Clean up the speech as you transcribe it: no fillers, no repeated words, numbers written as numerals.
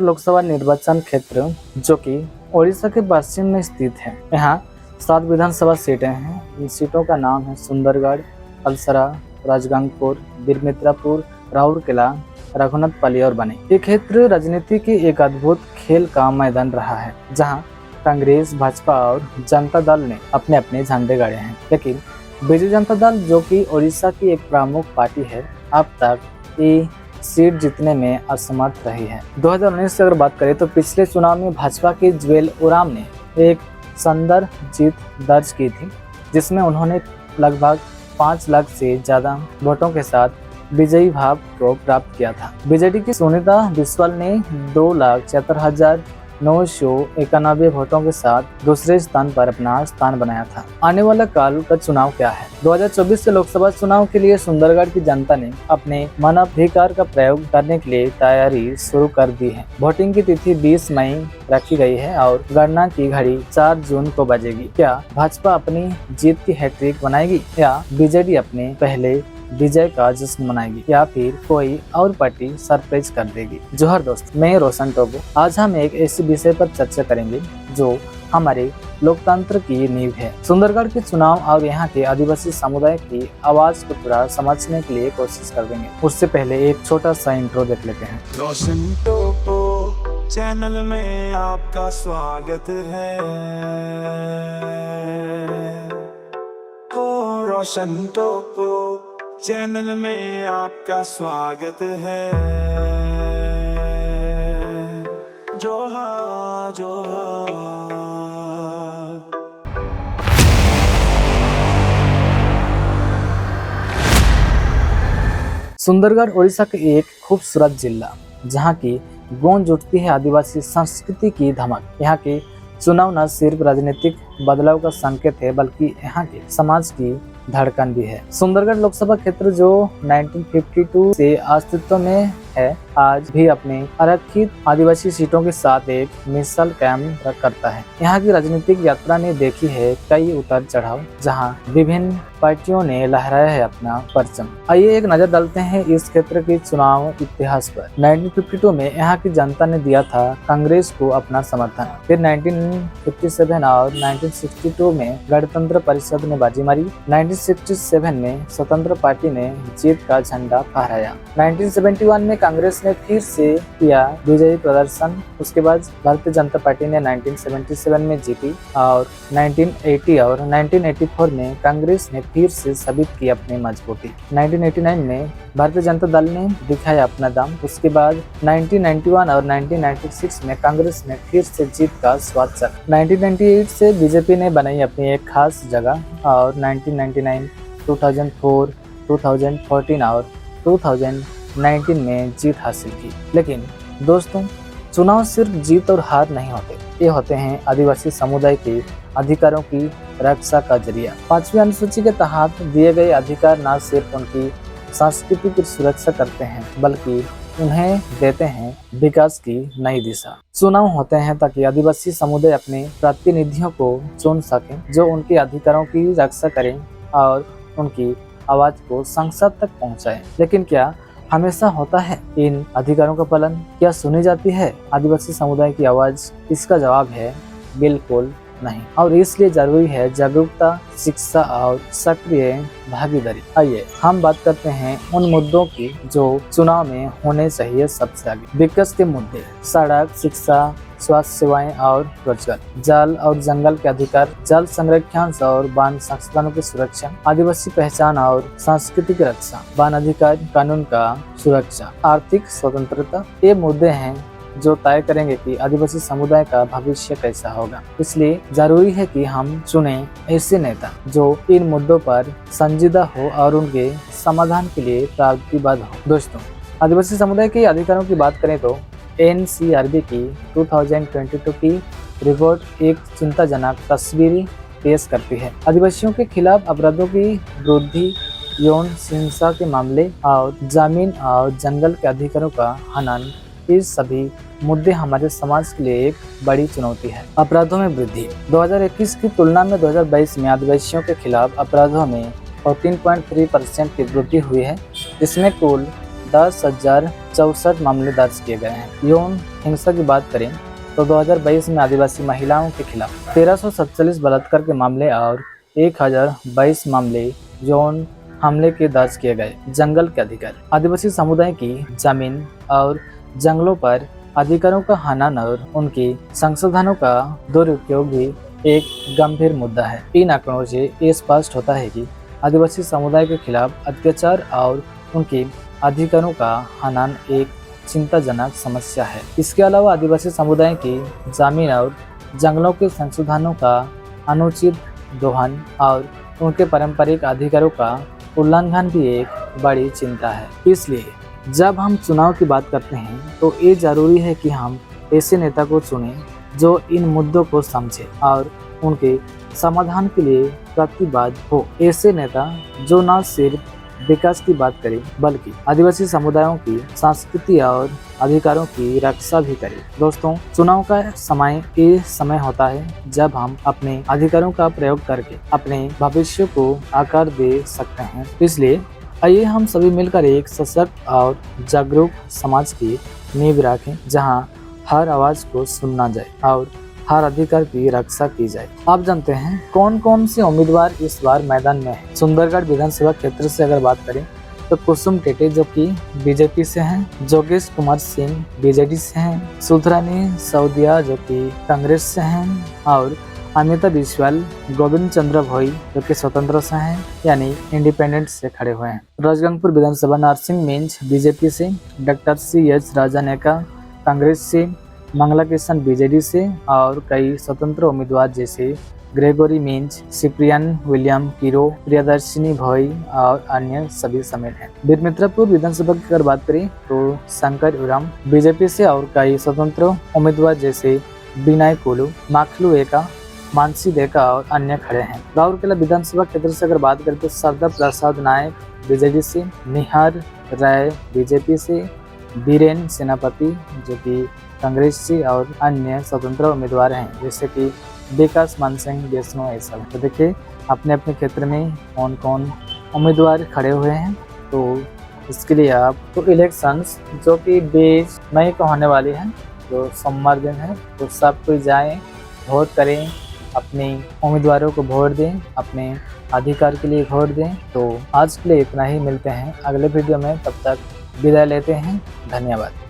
लोकसभा निर्वाचन क्षेत्र जो कि ओडिशा के पश्चिम में स्थित है। यहाँ 7 विधानसभा सीटें हैं। इन सीटों का नाम है सुंदरगढ़, अलसरा, राजगंगपुर, बिरमित्रापुर, राउरकेला, रघुनाथपल्ली और बनी। ये क्षेत्र राजनीति की एक अद्भुत खेल का मैदान रहा है, जहाँ कांग्रेस, भाजपा और जनता दल ने अपने अपने झंडे गाड़े हैं। लेकिन बीजेपी जनता दल जो कि ओडिशा की एक प्रमुख पार्टी है, अब तक ये सीट जीतने में असमर्थ रही है। 2019 से अगर बात करें तो पिछले चुनाव में भाजपा के ज्वेल ओराम ने एक शानदार जीत दर्ज की थी, जिसमें उन्होंने लगभग 5 लाख से ज्यादा वोटों के साथ विजयी भाव को प्राप्त किया था। बीजेडी की सुनीता बिस्वाल ने 2,74,991 वोटों के साथ दूसरे स्थान पर अपना स्थान बनाया था। आने वाला काल का चुनाव क्या है? 2024 के लोकसभा चुनाव के लिए सुंदरगढ़ की जनता ने अपने मानवाधिकार का प्रयोग करने के लिए तैयारी शुरू कर दी है। वोटिंग की तिथि 20 मई रखी गई है और गणना की घड़ी 4 जून को बजेगी। क्या भाजपा अपनी जीत की हैट्रिक बनाएगी या बीजेडी अपने पहले विजय का जश्न मनाएगी या फिर कोई और पार्टी सरप्राइज कर देगी? जोहर दोस्त, मैं रोशन टोबो। आज हम एक ऐसे विषय पर चर्चा करेंगे जो हमारे लोकतंत्र की नींव है। सुंदरगढ़ के चुनाव और यहाँ के आदिवासी समुदाय की आवाज को थोड़ा समझने के लिए कोशिश कर देंगे। उससे पहले एक छोटा सा इंट्रो देख लेते हैं। रोशन टोपो चैनल में आपका स्वागत है। रोशन टोपो चैनल में आपका स्वागत है। जोहार जोहार। सुंदरगढ़ ओडिशा का एक खूबसूरत जिला, जहाँ की गूंज उठती है आदिवासी संस्कृति की धमक। यहाँ के चुनाव न सिर्फ राजनीतिक बदलाव का संकेत है, बल्कि यहाँ के समाज की धड़कन भी है। सुंदरगढ़ लोकसभा क्षेत्र जो 1952 से अस्तित्व में है, आज भी अपने आरक्षित आदिवासी सीटों के साथ एक मिसाल कायम करता है। यहाँ की राजनीतिक यात्रा ने देखी है कई उतार चढ़ाव, जहाँ विभिन्न पार्टियों ने लहराया है अपना परचम। आइए एक नजर डालते हैं इस क्षेत्र के चुनाव इतिहास पर। 1952 में यहाँ की जनता ने दिया था कांग्रेस को अपना समर्थन। फिर 1957 और 1962 में गणतंत्र परिषद ने बाजी मारी। 1967 में स्वतंत्र पार्टी ने जीत का झंडा फहराया। 1971 में कांग्रेस ने फिर से किया विजयी प्रदर्शन। उसके बाद भारतीय जनता पार्टी ने 1977 में जीती और 1980 और 1984 में कांग्रेस ने फिर से साबित की अपनी मजबूती। 1989 में भारतीय जनता दल ने दिखाया अपना दम। उसके बाद 1991 और 1996 में कांग्रेस ने फिर से जीत का स्वाद चखा। 1998 से बीजेपी ने बनाई अपनी एक खास जगह और 1999, 2004, 2014 और 2019 में जीत हासिल की। लेकिन दोस्तों, चुनाव सिर्फ जीत और हार नहीं होते, ये होते हैं आदिवासी समुदाय के अधिकारों की रक्षा का जरिया। 5वीं अनुसूची के तहत दिए गए अधिकार न सिर्फ उनकी संस्कृति की सुरक्षा करते हैं, बल्कि उन्हें देते हैं विकास की नई दिशा। चुनाव होते हैं ताकि आदिवासी समुदाय अपने प्रतिनिधियों को चुन सकें, जो उनके अधिकारों की रक्षा करें और उनकी आवाज को संसद तक पहुंचाएं। लेकिन क्या हमेशा होता है इन अधिकारों का पालन? क्या सुनी जाती है आदिवासी समुदाय की आवाज? इसका जवाब है बिल्कुल नहीं, और इसलिए जरूरी है जागरूकता, शिक्षा और सक्रिय भागीदारी। आइए हम बात करते हैं उन मुद्दों की जो चुनाव में होने चाहिए सबसे आगे। विकास के मुद्दे: सड़क, शिक्षा, स्वास्थ्य सेवाएं और रोजगार, जल और जंगल के अधिकार, जल संरक्षण और वन संसाधनों की सुरक्षा, आदिवासी पहचान और संस्कृति की रक्षा, वन अधिकार कानून का सुरक्षा, आर्थिक स्वतंत्रता। ये मुद्दे हैं जो तय करेंगे कि आदिवासी समुदाय का भविष्य कैसा होगा। इसलिए जरूरी है कि हम चुने ऐसे नेता जो इन मुद्दों पर संजीदा हो और उनके समाधान के लिए प्रतिबद्ध हो। दोस्तों, आदिवासी समुदाय के अधिकारों की बात करें तो NCRB की 2022 की रिपोर्ट एक चिंताजनक तस्वीर पेश करती है। आदिवासियों के खिलाफ अपराधों की वृद्धि, यौन हिंसा के मामले और जमीन और जंगल के अधिकारों का हनन, ये सभी मुद्दे हमारे समाज के लिए एक बड़ी चुनौती है। अपराधों में वृद्धि: 2021 की तुलना में 2022 में आदिवासियों के खिलाफ अपराधों में 14.3% की वृद्धि हुई है, जिसमें कुल 10,064 मामले दर्ज किए गए हैं। यौन हिंसा की बात करें तो 2022 में आदिवासी महिलाओं के खिलाफ 1347 बलात्कार के मामले और 1022 मामले यौन हमले के दर्ज किए गए। जंगल के अधिकार, आदिवासी समुदाय की जमीन और जंगलों पर अधिकारों का हनन और उनके संसाधनों का दुरुपयोग भी एक गंभीर मुद्दा है। इन आंकड़ों से ये स्पष्ट होता है कि आदिवासी समुदाय के खिलाफ अत्याचार और उनके अधिकारों का हनन एक चिंताजनक समस्या है। इसके अलावा आदिवासी समुदाय की जमीन और जंगलों के संसाधनों का अनुचित दोहन और उनके पारंपरिक अधिकारों का उल्लंघन भी एक बड़ी चिंता है। इसलिए जब हम चुनाव की बात करते हैं तो ये जरूरी है कि हम ऐसे नेता को चुनें जो इन मुद्दों को समझे और उनके समाधान के लिए प्रतिबद्ध हो। ऐसे नेता जो न सिर्फ विकास की बात करे बल्कि आदिवासी समुदायों की संस्कृति और अधिकारों की रक्षा भी करे। दोस्तों, चुनाव का समय ये समय होता है जब हम अपने अधिकारों का प्रयोग करके अपने भविष्य को आकार दे सकते हैं। इसलिए आइए हम सभी मिलकर एक सशक्त और जागरूक समाज की नींव रखें, जहां हर आवाज को सुना जाए और हर अधिकार की रक्षा की जाए। आप जानते हैं कौन कौन से उम्मीदवार इस बार मैदान में हैं? सुंदरगढ़ विधानसभा क्षेत्र से अगर बात करें तो कुसुम टेटे जो कि बीजेपी से हैं, जोगेश कुमार सिंह बीजेडी से हैं, सुधरानी सौदिया जो कि कांग्रेस से हैं और अमिता बिस्वाल, गोविंद चंद्र भोई जो कि स्वतंत्र से हैं यानी इंडिपेंडेंट से खड़े हुए हैं। राजगंगपुर विधानसभा नरसिंह मिंज बीजेपी से, डॉक्टर CH राजा नेका कांग्रेस से, मंगला किशन बीजेडी से और कई स्वतंत्र उम्मीदवार जैसे Gregory Minj, Cyprian William Kiro, Priyadarshini Bhoi और अन्य सभी शामिल हैं। बीरमित्रापुर विधानसभा की अगर बात करें तो शंकर उराम बीजेपी से और कई स्वतंत्र उम्मीदवार जैसे विनय कोलू, माखलू एका, मानसी देका और अन्य खड़े हैं। राउरकेला विधानसभा क्षेत्र से अगर बात करें तो सरदा प्रसाद नायक बीजेडी से, निहार राय बीजेपी से, बीरेन सेनापति जो कि कांग्रेस से और अन्य स्वतंत्र उम्मीदवार हैं जैसे कि विकास मान सिंह देशनो ऐसा। तो देखिए अपने अपने क्षेत्र में कौन कौन उम्मीदवार खड़े हुए हैं। तो इसके लिए आप तो इलेक्शंस जो कि 20 मई को होने वाली है, जो सोमवार दिन है, तो सब कोई जाएं, वोट करें, अपने उम्मीदवारों को वोट दें, अपने अधिकार के लिए वोट दें। तो आज के लिए इतना ही, मिलते हैं अगले वीडियो में, तब तक विदाई लेते हैं। धन्यवाद।